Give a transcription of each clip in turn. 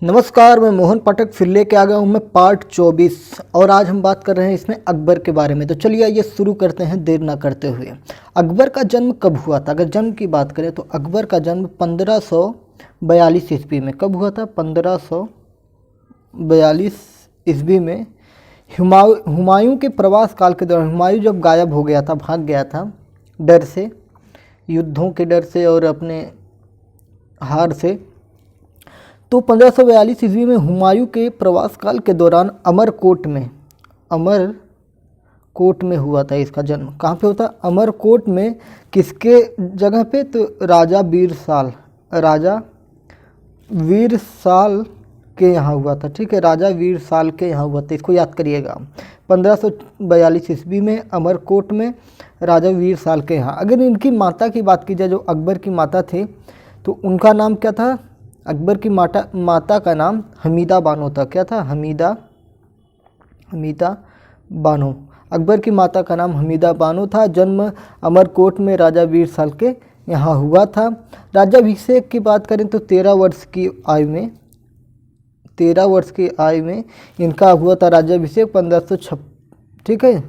नमस्कार, मैं मोहन पाठक फिर लेके आ गया हूँ मैं पार्ट 24 और आज हम बात कर रहे हैं इसमें अकबर के बारे में। तो चलिए आइए शुरू करते हैं देर ना करते हुए। अकबर का जन्म कब हुआ था? अगर जन्म की बात करें तो अकबर का जन्म 1542 ईस्वी में कब हुआ था? 1542 ईस्वी में हुमायूं के प्रवास काल के दौरान। हुमायूं जब गायब हो गया था, भाग गया था डर से, युद्धों के डर से और अपने हार से, तो 1542 ईस्वी में हुमायूं के प्रवास काल के दौरान अमरकोट में हुआ था इसका जन्म। कहाँ पे होता? अमरकोट में। किसके जगह पे? तो राजा वीर साल के यहाँ हुआ था। ठीक है, राजा वीर साल के यहाँ हुआ था, इसको याद करिएगा। 1542 ईस्वी में अमरकोट में राजा वीर साल के यहाँ। अगर इनकी माता की बात की जाए, जो अकबर की माता थे, तो उनका नाम क्या था? अकबर की माता का नाम हमीदा बानो था। क्या था? हमीदा बानो। अकबर की माता का नाम हमीदा बानो था। जन्म अमरकोट में राजा वीर साल के यहाँ हुआ था। राज्याभिषेक की बात करें तो 13 वर्ष की आयु में इनका हुआ था राज्याभिषेक 1556। ठीक है,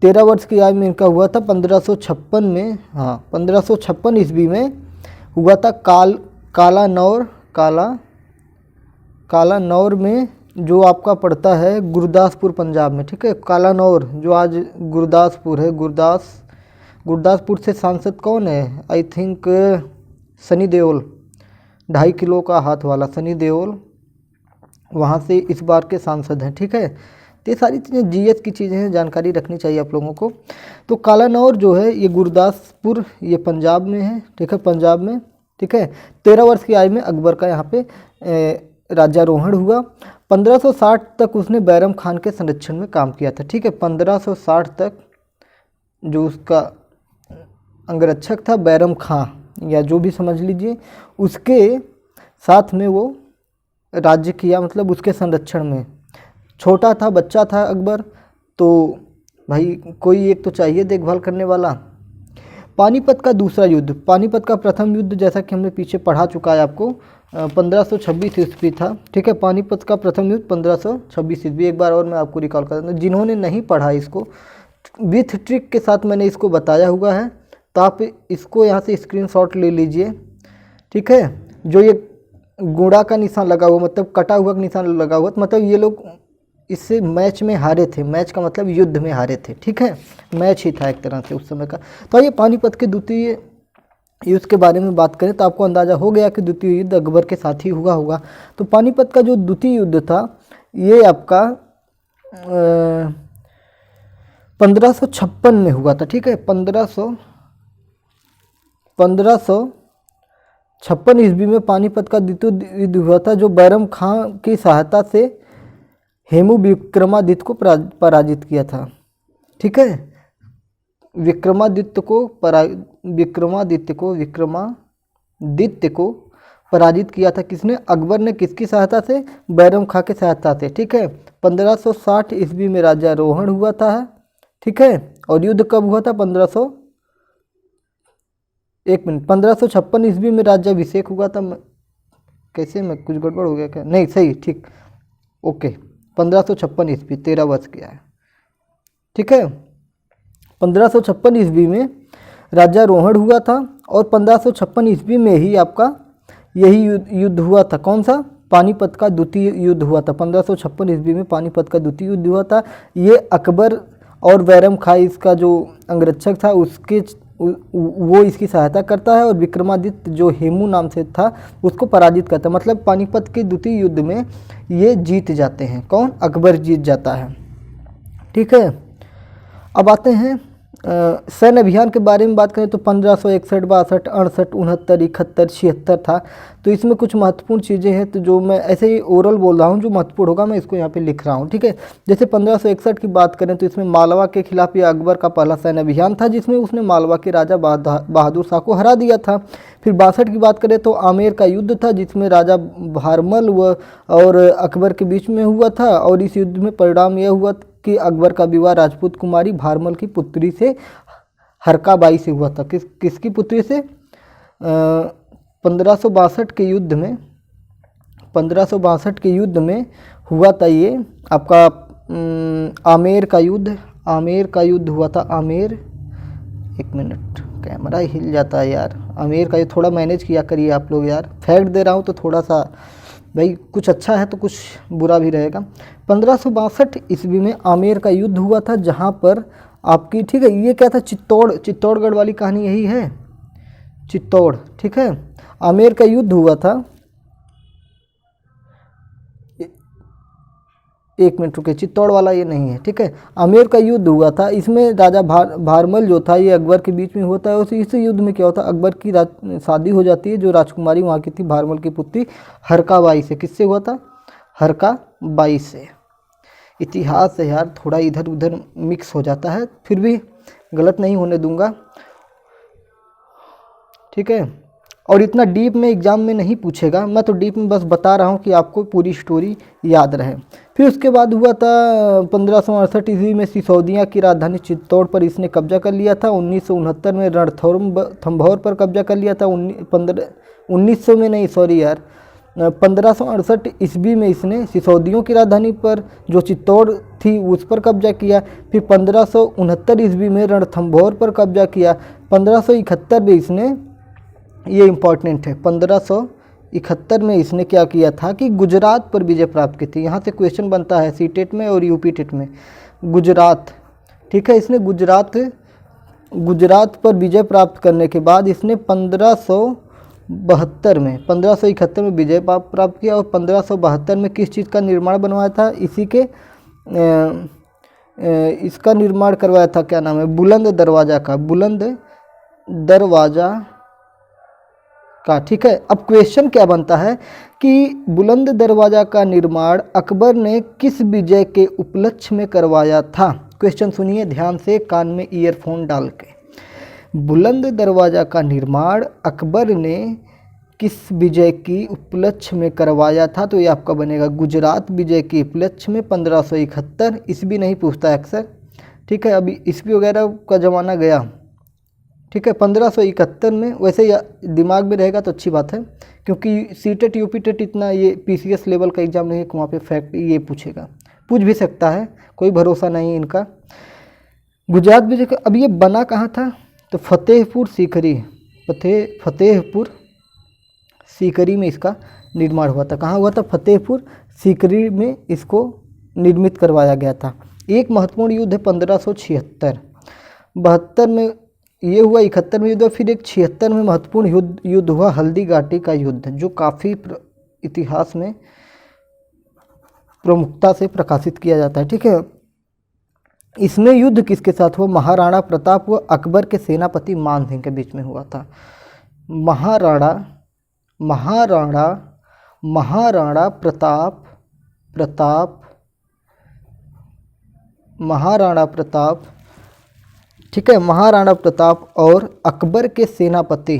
13 वर्ष की आयु में इनका हुआ था 1556 में। हाँ, 1556 ईस्वी में हुआ था। कालानौर में, जो आपका पड़ता है गुरदासपुर पंजाब में। ठीक है, कालानौर जो आज गुरदासपुर है। गुरदासपुर से सांसद कौन है? I think Sunny Deol, 2.5 kilo का हाथ वाला सनी देओल, वहाँ से इस बार के सांसद हैं। ठीक है, तो ये सारी चीज़ें जीएस की चीज़ें हैं, जानकारी रखनी चाहिए आप लोगों को। तो कालानौर जो है ये गुरदासपुर, ये पंजाब में है। ठीक है, पंजाब में। ठीक है, 13 वर्ष की आयु में अकबर का यहाँ पे राज्यारोहण हुआ। 1560 तक उसने बैरम खान के संरक्षण में काम किया था। ठीक है, 1560 तक जो उसका अंगरक्षक था बैरम खां, या जो भी समझ लीजिए, उसके साथ में वो राज्य किया, मतलब उसके संरक्षण में। छोटा था, बच्चा था अकबर, तो भाई कोई एक तो चाहिए देखभाल करने वाला। पानीपत का दूसरा युद्ध। पानीपत का प्रथम युद्ध जैसा कि हमने पीछे पढ़ा चुका है आपको, 1526 ईस्वी था। ठीक है, पानीपत का प्रथम युद्ध 1526 ईस्वी। एक बार और मैं आपको रिकॉल कर दूँ, जिन्होंने नहीं पढ़ा इसको, विथ ट्रिक के साथ मैंने इसको बताया हुआ है, तो आप इसको यहाँ से स्क्रीनशॉट ले लीजिए। ठीक है, जो ये गुणा का निशान लगा हुआ, मतलब कटा हुआ का निशान लगा हुआ, मतलब ये लोग इससे मैच में हारे थे। मैच का मतलब युद्ध में हारे थे। ठीक है, मैच ही था एक तरह से उस समय का। तो ये पानीपत के द्वितीय युद्ध के बारे में बात करें तो आपको अंदाज़ा हो गया कि द्वितीय युद्ध अकबर के साथ ही हुआ होगा। तो पानीपत का जो द्वितीय युद्ध था ये आपका 1556 में हुआ था। ठीक है, 1556 ईस्वी में पानीपत का द्वितीय युद्ध हुआ था, जो बैरम खां की सहायता से हेमू विक्रमादित्य को पराजित किया था। ठीक है, विक्रमादित्य को पराजित किया था। किसने? अकबर ने। किसकी सहायता से? बैरम खां की सहायता से। ठीक है, 1560 ईस्वी में राज्यारोहण हुआ था। ठीक है, और युद्ध कब हुआ था? 1556 ईस्वी में राज्याभिषेक हुआ था। कैसे, में कुछ गड़बड़ हो गया क्या? नहीं, सही, ठीक, ओके। 1556 ईस्वी, 13 वर्ष की आयु। ठीक है, 1556 ईस्वी में राज्यारोहण हुआ था, और 1556 ईस्वी में ही आपका यही युद्ध हुआ था। कौन सा? पानीपत का द्वितीय युद्ध हुआ था। 1556 ईस्वी में पानीपत का द्वितीय युद्ध हुआ था। ये अकबर और बैरम खां, इसका जो अंगरक्षक था, वो इसकी सहायता करता है, और विक्रमादित्य जो हेमू नाम से था उसको पराजित करता है। मतलब पानीपत के द्वितीय युद्ध में ये जीत जाते हैं। कौन? अकबर जीत जाता है। ठीक है, अब आते हैं सैन्य अभियान के बारे में बात करें तो 1561, 62, 68, 69, 71, 76 था। तो इसमें कुछ महत्वपूर्ण चीज़ें हैं, तो जो मैं ऐसे ही ओरल बोल रहा हूँ, जो महत्वपूर्ण होगा मैं इसको यहाँ पे लिख रहा हूँ। ठीक है, जैसे 1561 की बात करें तो इसमें मालवा के खिलाफ ये अकबर का पहला सैन्य अभियान था, जिसमें उसने मालवा के राजा बहादुर शाह को हरा दिया था। फिर 62 की बात करें तो आमेर का युद्ध था, जिसमें राजा भारमल और अकबर के बीच में हुआ था, और इस युद्ध में परिणाम यह हुआ कि अकबर का विवाह राजपूत कुमारी भारमल की पुत्री से, हरकाबाई से हुआ था। किसकी पुत्री से? 1562 के युद्ध में 1562 के युद्ध में हुआ था ये आपका आमेर का युद्ध। आमेर का युद्ध हुआ था। आमेर, एक मिनट कैमरा हिल जाता है यार। आमेर का ये थोड़ा मैनेज किया करिए आप लोग यार, फैक्ट दे रहा हूँ तो थोड़ा सा भाई कुछ अच्छा है तो कुछ बुरा भी रहेगा। 1562 ईस्वी में आमेर का युद्ध हुआ था, जहाँ पर आपकी, ठीक है, ये क्या था, चित्तौड़गढ़ वाली कहानी यही है, चित्तौड़, ठीक है। आमेर का युद्ध हुआ था, एक मिनट रुके, चित्तौड़ वाला ये नहीं है, ठीक है। आमेर का युद्ध हुआ था, इसमें राजा भारमल जो था ये अकबर के बीच में होता है। इस युद्ध में क्या होता है, अकबर की शादी हो जाती है, जो राजकुमारी वहाँ की थी भारमल की पुत्री हरकाबाई से। किससे हुआ था, हरकाबाई से। इतिहास है यार, थोड़ा इधर उधर मिक्स हो जाता है, फिर भी गलत नहीं होने दूंगा, ठीक है। और इतना डीप में एग्जाम में नहीं पूछेगा, मैं तो डीप में बस बता रहा हूँ कि आपको पूरी स्टोरी याद रहे। फिर उसके बाद हुआ था 1568 ईस्वी में सिसोदिया की राजधानी चित्तौड़ पर इसने कब्जा कर लिया था। 1969 में रणथंभौर पर कब्जा कर लिया था। 1900 में नहीं, सॉरी यार, 1568 ईस्वी में इसने सिसोदियों की राजधानी पर जो चित्तौड़ थी उस पर कब्जा किया। फिर 1569 ईस्वी में रणथंभौर पर कब्जा किया। 1571 में इसने, ये इम्पॉर्टेंट है, 1571 में इसने क्या किया था कि गुजरात पर विजय प्राप्त की थी। यहाँ से क्वेश्चन बनता है सीटेट में और यूपी टेट में, गुजरात, ठीक है। इसने गुजरात पर विजय प्राप्त करने के बाद इसने 1571 में 1571 में विजय प्राप्त किया। और 1572 में किस चीज़ का निर्माण बनवाया था, इसी के इसका निर्माण करवाया था, क्या नाम है, बुलंद दरवाज़ा का, बुलंद दरवाज़ा का, ठीक है। अब क्वेश्चन क्या बनता है कि बुलंद दरवाज़ा का निर्माण अकबर ने किस विजय के उपलक्ष्य में करवाया था। क्वेश्चन सुनिए ध्यान से, कान में ईयरफोन डाल के। बुलंद दरवाज़ा का निर्माण अकबर ने किस विजय की उपलक्ष्य में करवाया था, तो ये आपका बनेगा गुजरात विजय के उपलक्ष्य में 1571। ईस्वी नहीं पूछता है अक्सर, ठीक है, अभी ईस्वी वगैरह का ज़माना गया, ठीक है। 1571 में, वैसे दिमाग में रहेगा तो अच्छी बात है, क्योंकि सीटेट यूपी टेट इतना ये पीसीएस लेवल का एग्जाम नहीं है कि वहाँ पे फैक्ट ये पूछेगा, पूछ भी सकता है, कोई भरोसा नहीं इनका। गुजरात विजय का, अब ये बना कहाँ था, तो फतेहपुर सीकरी, फतेहपुर सीकरी में इसका निर्माण हुआ था। कहाँ हुआ था, फतेहपुर सीकरी में इसको निर्मित करवाया गया था। एक महत्वपूर्ण युद्ध है 1576, 72 में ये हुआ, 71 में युद्ध हुआ, फिर एक 76 में महत्वपूर्ण युद्ध हुआ, हल्दी घाटी का युद्ध, जो काफ़ी इतिहास में प्रमुखता से प्रकाशित किया जाता है, ठीक है। इसमें युद्ध किसके साथ हुआ, महाराणा प्रताप व अकबर के सेनापति मान सिंह के बीच में हुआ था। महाराणा प्रताप, ठीक है, महाराणा प्रताप और अकबर के सेनापति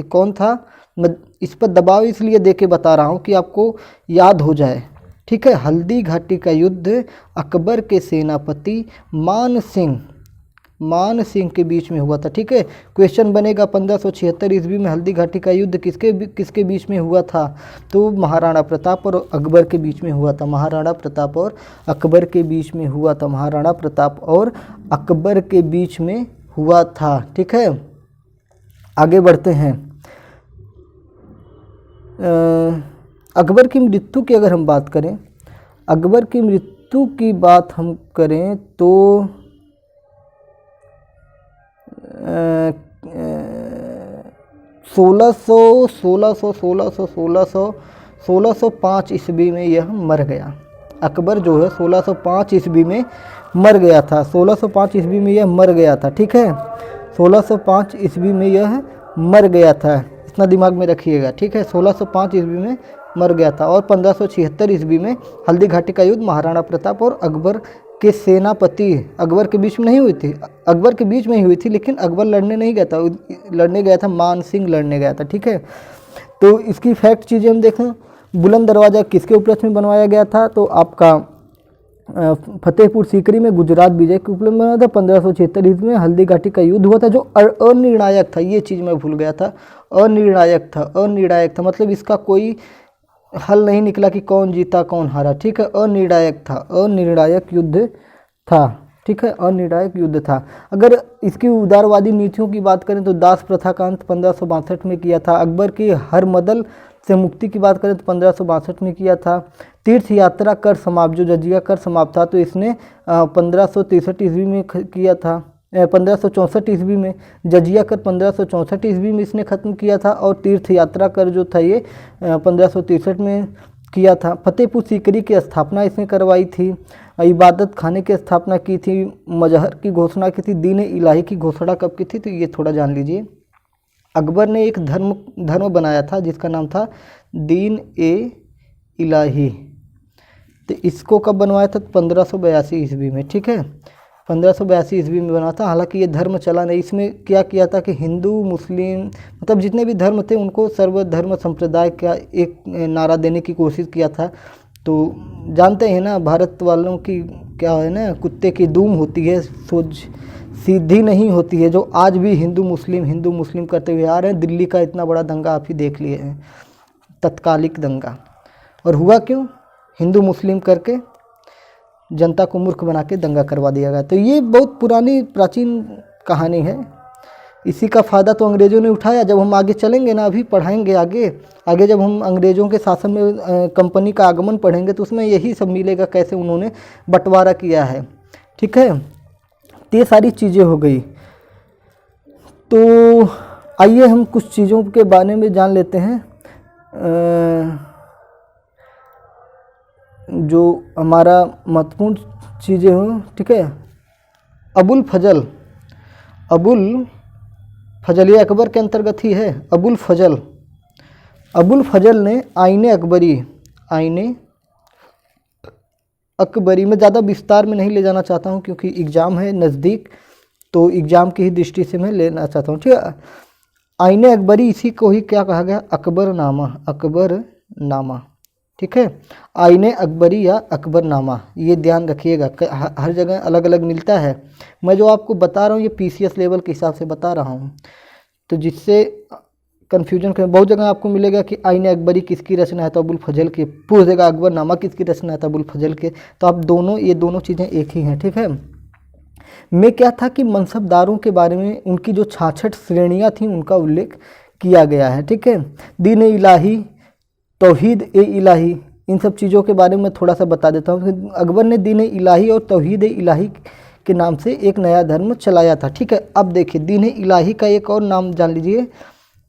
कौन था। मैं इस पर दबाव इसलिए देके बता रहा हूँ कि आपको याद हो जाए, ठीक है। हल्दी घाटी का युद्ध अकबर के सेनापति मान सिंह के बीच में हुआ था, ठीक है। क्वेश्चन बनेगा 1576 ईस्वी में हल्दी घाटी का युद्ध किसके बीच में हुआ था, तो महाराणा प्रताप और अकबर के बीच में हुआ था। महाराणा प्रताप और अकबर के बीच में हुआ था। महाराणा प्रताप और अकबर के बीच में हुआ था, ठीक है। आगे बढ़ते हैं। अकबर की मृत्यु की अगर हम बात करें, अकबर की मृत्यु की बात हम करें तो 1605 ईस्वी में यह मर गया। अकबर जो है 1605 ईस्वी में मर गया था। 1605 ईस्वी में यह मर गया था, ठीक है। 1605 ईस्वी में यह मर गया था, इतना दिमाग में रखिएगा, ठीक है। 1605 ईस्वी में मर गया था। और 1576 ईस्वी में हल्दी घाटी का युद्ध महाराणा प्रताप और अकबर के सेनापति, अकबर के बीच में नहीं हुई थी, अकबर के बीच में ही हुई थी, लेकिन अकबर लड़ने नहीं गया था, लड़ने गया था मान सिंह लड़ने गया था, ठीक है। तो इसकी फैक्ट चीज़ें हम देखें, बुलंद दरवाज़ा किसके उपलक्ष्य में बनवाया गया था, तो आपका फतेहपुर सीकरी में गुजरात विजय के उपलक्ष्य में बना था। 1576 ईस्वी में हल्दी घाटी का युद्ध हुआ था जो अनिर्णायक था। ये चीज़ मैं भूल गया था, अनिर्णायक था, अनिर्णायक था मतलब इसका कोई हल नहीं निकला कि कौन जीता कौन हारा, ठीक है, अनिर्णायक था, अनिर्णायक युद्ध था, ठीक है, अनिर्णायक युद्ध था। अगर इसकी उदारवादी नीतियों की बात करें तो दास प्रथा का अंत 1562 में किया था। अकबर की हरमदल से मुक्ति की बात करें तो 1562 में किया था। तीर्थ यात्रा कर समाप्त, जो जजिया कर समाप्त था तो इसने 1563 ईस्वी में किया था। 1564 ईस्वी में जजिया कर 1564 ईस्वी में इसने ख़त्म किया था और तीर्थ यात्रा कर जो था ये 1563 में किया था। फतेहपुर सीकरी की स्थापना इसने करवाई थी। इबादत खाने की स्थापना की थी। मजहर की घोषणा की थी। दीन इलाही की घोषणा कब की थी तो ये थोड़ा जान लीजिए। अकबर ने एक धर्म बनाया था जिसका नाम था दीन ए इलाही। तो इसको कब बनवाया था? 1582 ईस्वी में, ठीक है, 1582 ईस्वी में बना था। हालांकि ये धर्म चला नहीं। इसमें क्या किया था कि हिंदू मुस्लिम मतलब जितने भी धर्म थे उनको सर्वधर्म संप्रदाय का एक नारा देने की कोशिश किया था। तो जानते हैं ना भारत वालों की क्या है ना, कुत्ते की दूम होती है, सोच सीधी नहीं होती है, जो आज भी हिंदू मुस्लिम करते हुए आ रहे हैं। दिल्ली का इतना बड़ा दंगा आप ही देख लिए हैं, तत्कालिक दंगा। और हुआ क्यों? हिंदू मुस्लिम करके जनता को मूर्ख बना के दंगा करवा दिया गया। तो ये बहुत पुरानी प्राचीन कहानी है। इसी का फ़ायदा तो अंग्रेज़ों ने उठाया। जब हम आगे चलेंगे ना, अभी पढ़ाएंगे आगे जब हम अंग्रेज़ों के शासन में कंपनी का आगमन पढ़ेंगे तो उसमें यही सब मिलेगा, कैसे उन्होंने बंटवारा किया है, ठीक है। तो ये सारी चीज़ें हो गई। तो आइए हम कुछ चीज़ों के बारे में जान लेते हैं जो हमारा महत्वपूर्ण चीज़ें हों, ठीक है। अबुल फजल ये अकबर के अंतर्गत ही है। अबुल फजल ने आईने अकबरी में ज़्यादा विस्तार में नहीं ले जाना चाहता हूँ क्योंकि एग्ज़ाम है नज़दीक, तो एग्ज़ाम की ही दृष्टि से मैं लेना चाहता हूँ, ठीक है। आईने अकबरी, इसी को ही क्या कहा गया? अकबरनामा, ठीक है। आईने अकबरी या अकबरनामा, ये ध्यान रखिएगा, हर जगह अलग अलग मिलता है। मैं जो आपको बता रहा हूँ ये पीसीएस लेवल के हिसाब से बता रहा हूँ, तो जिससे कन्फ्यूजन करें। बहुत जगह आपको मिलेगा कि आईने अकबरी किसकी रचना है तो अबुल फजल की, पूछ देगा अकबरनामा किसकी रचना है तो अबुल फजल के। तो आप ये दोनों चीज़ें एक ही हैं, ठीक है। में क्या था कि मनसबदारों के बारे में उनकी जो 66 श्रेणियाँ थीं उनका उल्लेख किया गया है, ठीक है। दीन इलाही, तौहीद ए इलाही, इन सब चीज़ों के बारे में थोड़ा सा बता देता हूँ। अकबर ने दीन इलाही और तौहीद ए इलाही के नाम से एक नया धर्म चलाया था, ठीक है। अब देखिए दीन इलाही का एक और नाम जान लीजिए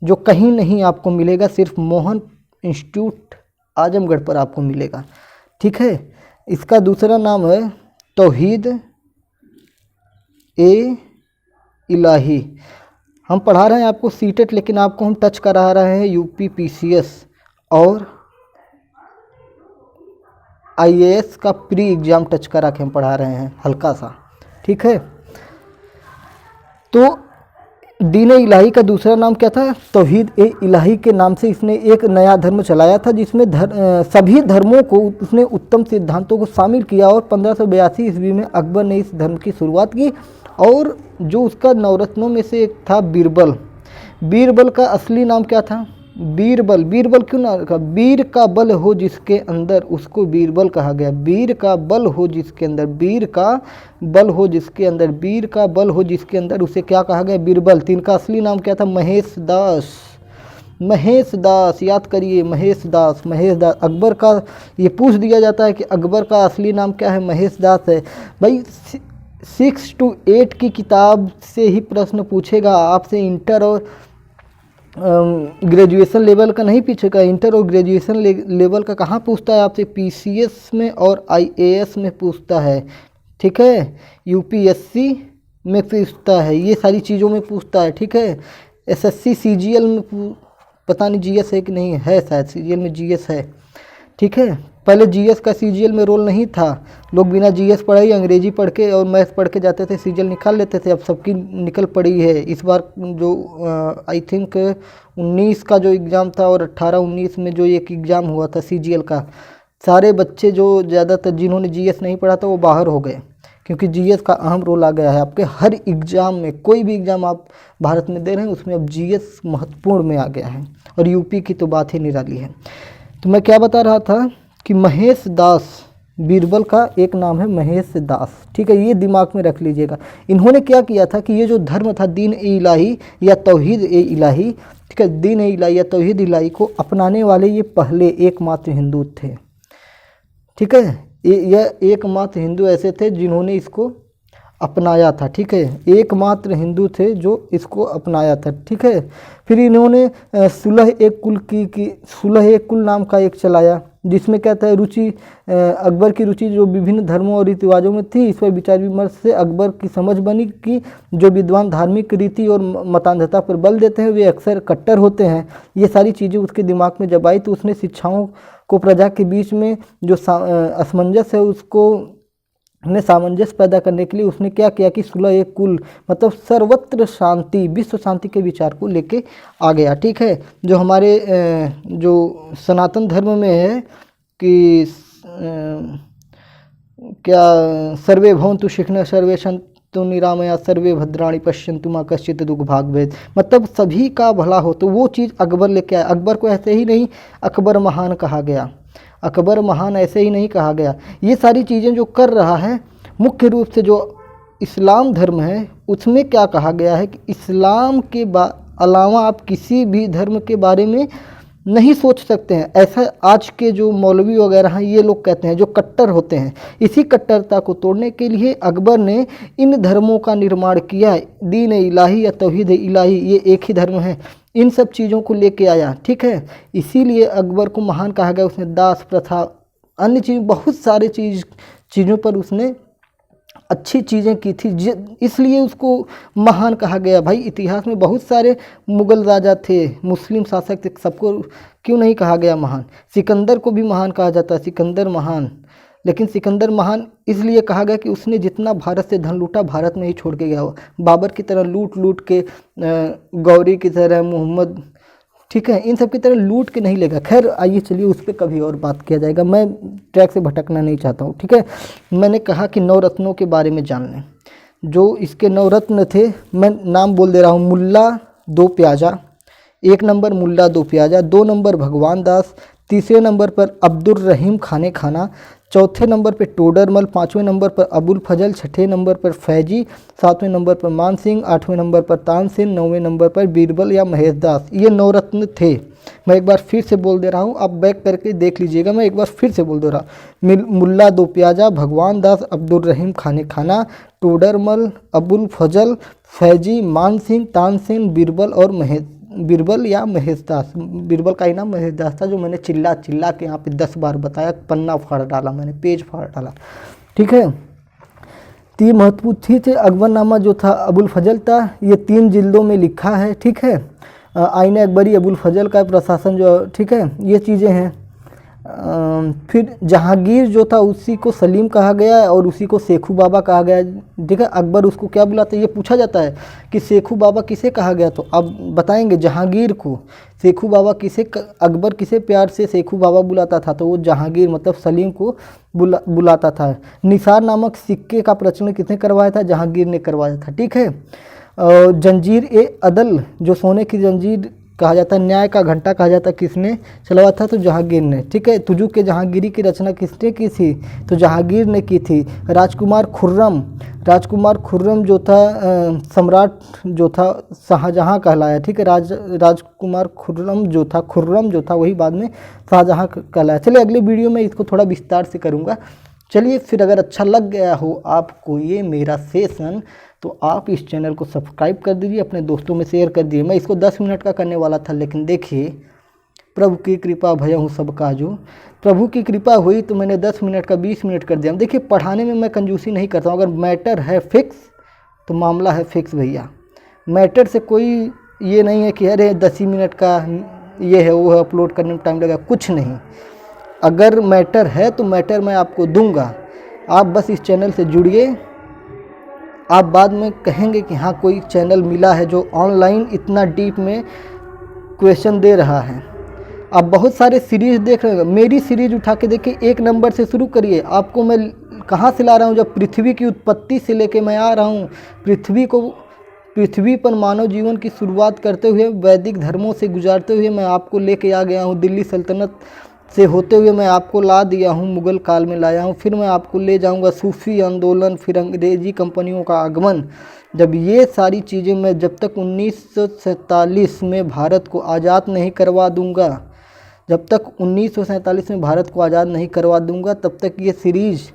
जो कहीं नहीं आपको मिलेगा, सिर्फ मोहन इंस्टीट्यूट आजमगढ़ पर आपको मिलेगा, ठीक है। इसका दूसरा नाम है तौहीद ए इलाही। हम पढ़ा रहे हैं आपको सीटेट, लेकिन आपको हम टच करा रहे हैं यूपी पीसीएस और आईएएस का प्री एग्ज़ाम टच करा के हम पढ़ा रहे हैं हल्का सा, ठीक है। तो दीन इलाही का दूसरा नाम क्या था? तौहीद ए इलाही के नाम से इसने एक नया धर्म चलाया था जिसमें सभी धर्मों को उसने उत्तम सिद्धांतों को शामिल किया। और 1582 ईस्वी में अकबर ने इस धर्म की शुरुआत की। और जो उसका नवरत्नों में से एक था बीरबल का असली नाम क्या था? बीरबल क्यों ना रखा? वीर का बल हो जिसके अंदर उसको बीरबल कहा गया। वीर का बल हो जिसके अंदर, वीर का बल हो जिसके अंदर, वीर का बल हो जिसके अंदर, उसे क्या कहा गया? बीरबल। तो इनका असली नाम क्या था? महेश दास, याद करिए, महेश दास। अकबर का ये पूछ दिया जाता है कि अकबर का असली नाम क्या है? महेश दास है। भाई 6 to 8 की किताब से ही प्रश्न पूछेगा आपसे, इंटर और ग्रेजुएशन लेवल का नहीं पूछेगा। इंटर और ग्रेजुएशन लेवल का कहाँ पूछता है आपसे? पीसीएस में और आईएएस में पूछता है, ठीक है। यूपीएससी में पूछता है, ये सारी चीज़ों में पूछता है, ठीक है। एसएससी सीजीएल में पता नहीं जीएस है कि नहीं है, शायद सीजीएल में जीएस है, ठीक है। पहले जीएस का सीजीएल में रोल नहीं था, लोग बिना जीएस पढ़े ही अंग्रेजी पढ़ के और मैथ पढ़ के जाते थे, सीजीएल निकाल लेते थे। अब सबकी निकल पड़ी है। इस बार जो आई थिंक 19 का जो एग्ज़ाम था और 18-19 में जो एक एग्ज़ाम हुआ था सीजीएल का, सारे बच्चे जो ज़्यादातर जिन्होंने जीएस नहीं पढ़ा था वो बाहर हो गए, क्योंकि जीएस का अहम रोल आ गया है आपके हर एग्ज़ाम में। कोई भी एग्ज़ाम आप भारत में दे रहे हैं उसमें अब जीएस महत्वपूर्ण में आ गया है, और यूपी की तो बात ही निराली है। तो मैं क्या बता रहा था कि महेश दास, बीरबल का एक नाम है महेश दास, ठीक है, ये दिमाग में रख लीजिएगा। इन्होंने क्या किया था कि ये जो धर्म था दीन ए इलाही या तौहीद ए इलाही, ठीक है, दीन ए इलाही या तौहीद इलाही को अपनाने वाले ये पहले एकमात्र हिंदू थे, ठीक है। यह एकमात्र हिंदू ऐसे थे जिन्होंने इसको अपनाया था, ठीक है, एकमात्र हिंदू थे जो इसको अपनाया था, ठीक है। फिर इन्होंने सुलह एक कुल की सुलह एक कुल नाम का एक चलाया, जिसमें क्या था रुचि, अकबर की रुचि जो विभिन्न धर्मों और रीति रिवाजों में थी, इस पर विचार विमर्श से अकबर की समझ बनी कि जो विद्वान धार्मिक रीति और मतान्धता पर बल देते हैं वे अक्सर कट्टर होते हैं। ये सारी चीज़ें उसके दिमाग में जब आई तो उसने शिक्षाओं को प्रजा के बीच में जो असमंजस है उसको ने सामंजस्य पैदा करने के लिए उसने क्या किया कि सुलह एक कुल मतलब सर्वत्र शांति, विश्व शांति के विचार को लेके आ गया, ठीक है। जो हमारे जो सनातन धर्म में है कि क्या सर्वे भवन्तु सुखिनः सर्वे सन्तु निरामया सर्वे भद्राणि पश्यन्तु मा कश्चित् दुःख भाग भेद, मतलब सभी का भला हो, तो वो चीज़ अकबर लेके आया। अकबर को ऐसे ही नहीं अकबर महान कहा गया, अकबर महान ऐसे ही नहीं कहा गया। ये सारी चीज़ें जो कर रहा है, मुख्य रूप से जो इस्लाम धर्म है उसमें क्या कहा गया है कि इस्लाम के अलावा आप किसी भी धर्म के बारे में नहीं सोच सकते हैं। ऐसा आज के जो मौलवी वगैरह हैं ये लोग कहते हैं, जो कट्टर होते हैं। इसी कट्टरता को तोड़ने के लिए अकबर ने इन धर्मों का निर्माण किया। दीन इलाही या तौहीद इलाही ये एक ही धर्म है, इन सब चीज़ों को लेके आया, ठीक है। इसीलिए अकबर को महान कहा गया। उसने दास प्रथा, अन्य चीज़, बहुत सारे चीज़ों पर उसने अच्छी चीज़ें की थी, इसलिए उसको महान कहा गया। भाई इतिहास में बहुत सारे मुग़ल राजा थे, मुस्लिम शासक थे, सबको क्यों नहीं कहा गया महान। सिकंदर को भी महान कहा जाता है, सिकंदर महान, लेकिन सिकंदर महान इसलिए कहा गया कि उसने जितना भारत से धन लूटा भारत में ही छोड़ के गया। बाबर की तरह लूट लूट के, गौरी की तरह, मोहम्मद, ठीक है, इन सब की तरह लूट के नहीं लेगा। खैर आइए चलिए उस पर कभी और बात किया जाएगा, मैं ट्रैक से भटकना नहीं चाहता हूँ, ठीक है। मैंने कहा कि नवरत्नों के बारे में जान लें। जो इसके नवरत्न थे, मैं नाम बोल दे रहा हूँ। मुल्ला दो प्याजा, 1 नंबर मुल्ला दो प्याजा, 2 नंबर भगवान दास, तीसरे नंबर पर अब्दुल रहीम खाने खाना, चौथे नंबर पर टोडरमल, 5वें नंबर पर अबुल फजल, 6ठे नंबर पर फैजी, 7वें नंबर पर मान सिंह, 8वें नंबर पर तानसेन, 9वें नंबर पर बीरबल या महेश दास। ये नवरत्न थे। मैं एक बार फिर से बोल दे रहा हूँ, आप बैक करके देख लीजिएगा। मैं एक बार फिर से बोल दे रहा हूँ। मुल्ला दो प्याजा, भगवान दास, अब्दुल रहीम खाने खाना, टोडरमल, अबुल फजल, फैजी, मान सिंह, तानसेन, बीरबल या महेश दास। बीरबल का ही नाम महेश दास था, जो मैंने चिल्ला चिल्ला के यहाँ पे 10 बार बताया, पन्ना फाड़ डाला मैंने, पेज फाड़ डाला, ठीक है। तो ये महत्वपूर्ण थे। अकबरनामा जो था अबुल फजल था, ये 3 जिल्दों में लिखा है, ठीक है। आईने अकबरी अबुल फजल का प्रशासन जो, ठीक है, ये चीज़ें हैं। फिर जहांगीर जो था उसी को सलीम कहा गया और उसी को सेखू बाबा कहा गया, ठीक है। अकबर उसको क्या बुलाते हैं, ये पूछा जाता है कि सेखू बाबा किसे कहा गया, तो अब बताएंगे जहांगीर को। सेखू बाबा किसे, अकबर किसे प्यार से सेखू बाबा बुलाता था, तो वो जहांगीर मतलब सलीम को बुलाता था। निसार नामक सिक्के का प्रचलन किसने करवाया था, जहांगीर ने करवाया था, ठीक है। जंजीर ए अदल, जो सोने की जंजीर कहा जाता है, न्याय का घंटा कहा जाता है, किसने चलवाया था, तो जहांगीर ने, ठीक है। तुजू के जहांगीरी की रचना किसने की थी, तो जहांगीर ने की थी। राजकुमार खुर्रम जो था, सम्राट जो था शाहजहां कहलाया, ठीक है। राजकुमार खुर्रम जो था वही बाद में शाहजहां कहलाया। चलिए अगले वीडियो में इसको थोड़ा विस्तार से करूँगा। चलिए फिर, अगर अच्छा लग गया हो आपको ये मेरा सेशन, तो आप इस चैनल को सब्सक्राइब कर दीजिए, अपने दोस्तों में शेयर कर दीजिए। मैं इसको 10 मिनट का करने वाला था, लेकिन देखिए प्रभु की कृपा भयहु सब काजू, प्रभु की कृपा हुई तो मैंने 10 मिनट का 20 मिनट कर दिया। देखिए पढ़ाने में मैं कंजूसी नहीं करता हूँ, अगर मैटर है फिक्स तो मामला है फिक्स भैया। मैटर से कोई ये नहीं है कि अरे 10 ही मिनट का ये है वो है, अपलोड करने में टाइम लगेगा, कुछ नहीं। अगर मैटर है तो मैटर मैं आपको दूंगा, आप बस इस चैनल से जुड़िए। आप बाद में कहेंगे कि हाँ कोई चैनल मिला है जो ऑनलाइन इतना डीप में क्वेश्चन दे रहा है। आप बहुत सारे सीरीज देख रहे हैं, मेरी सीरीज उठा के देखिए, 1 नंबर से शुरू करिए। आपको मैं कहाँ से ला रहा हूँ, जब पृथ्वी की उत्पत्ति से लेके मैं आ रहा हूँ, पृथ्वी पर मानव जीवन की शुरुआत करते हुए वैदिक धर्मों से गुजारते हुए मैं आपको लेके आ गया हूँ। दिल्ली सल्तनत से होते हुए मैं आपको ला दिया हूँ, मुग़ल काल में लाया हूँ। फिर मैं आपको ले जाऊँगा सूफी आंदोलन, फिर अंग्रेज़ी कंपनियों का आगमन। जब ये सारी चीज़ें मैं जब तक 1947 में भारत को आज़ाद नहीं करवा दूँगा, जब तक 1947 में भारत को आज़ाद नहीं करवा दूँगा, तब तक ये सीरीज़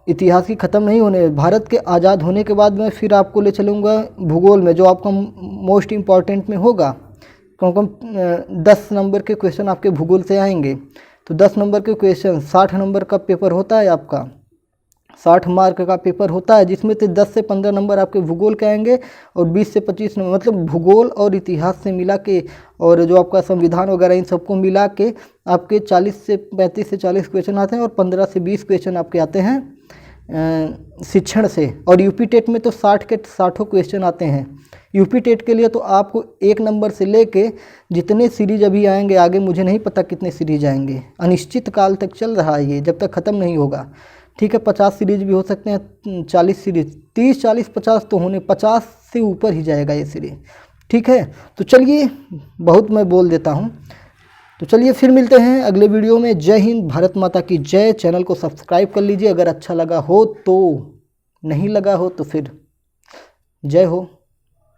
इतिहास की ख़त्म नहीं होने। भारत के आज़ाद होने के बाद मैं फिर आपको ले चलूँगा भूगोल में, जो आपका मोस्ट इम्पॉर्टेंट में होगा, क्योंकि 10 नंबर के क्वेश्चन आपके भूगोल से आएंगे। तो 10 नंबर के क्वेश्चन 60 नंबर का पेपर होता है आपका, 60 मार्क का पेपर होता है, जिसमें से 10 से 15 नंबर आपके भूगोल के आएंगे और 20 से 25 नंबर, मतलब भूगोल और इतिहास से मिला के और जो आपका संविधान वगैरह इन सबको मिला के आपके 35 से 40 क्वेश्चन आते हैं और 15 से 20 क्वेश्चन आपके आते हैं शिक्षण से। और यूपी टेट में तो 60 के 60 क्वेश्चन आते हैं। यूपी टेट के लिए तो आपको 1 नंबर से लेके जितने सीरीज अभी आएंगे आगे, मुझे नहीं पता कितने सीरीज आएंगे, अनिश्चित काल तक चल रहा है ये, जब तक ख़त्म नहीं होगा। ठीक है, 50 सीरीज भी हो सकते हैं, 40 सीरीज, 30, 40, 50 तो होने, 50 से ऊपर ही जाएगा ये सीरीज। ठीक है, तो चलिए, बहुत मैं बोल देता हूँ, तो चलिए फिर मिलते हैं अगले वीडियो में। जय हिंद, भारत माता की जय। चैनल को सब्सक्राइब कर लीजिए अगर अच्छा लगा हो तो, नहीं लगा हो तो फिर जय हो।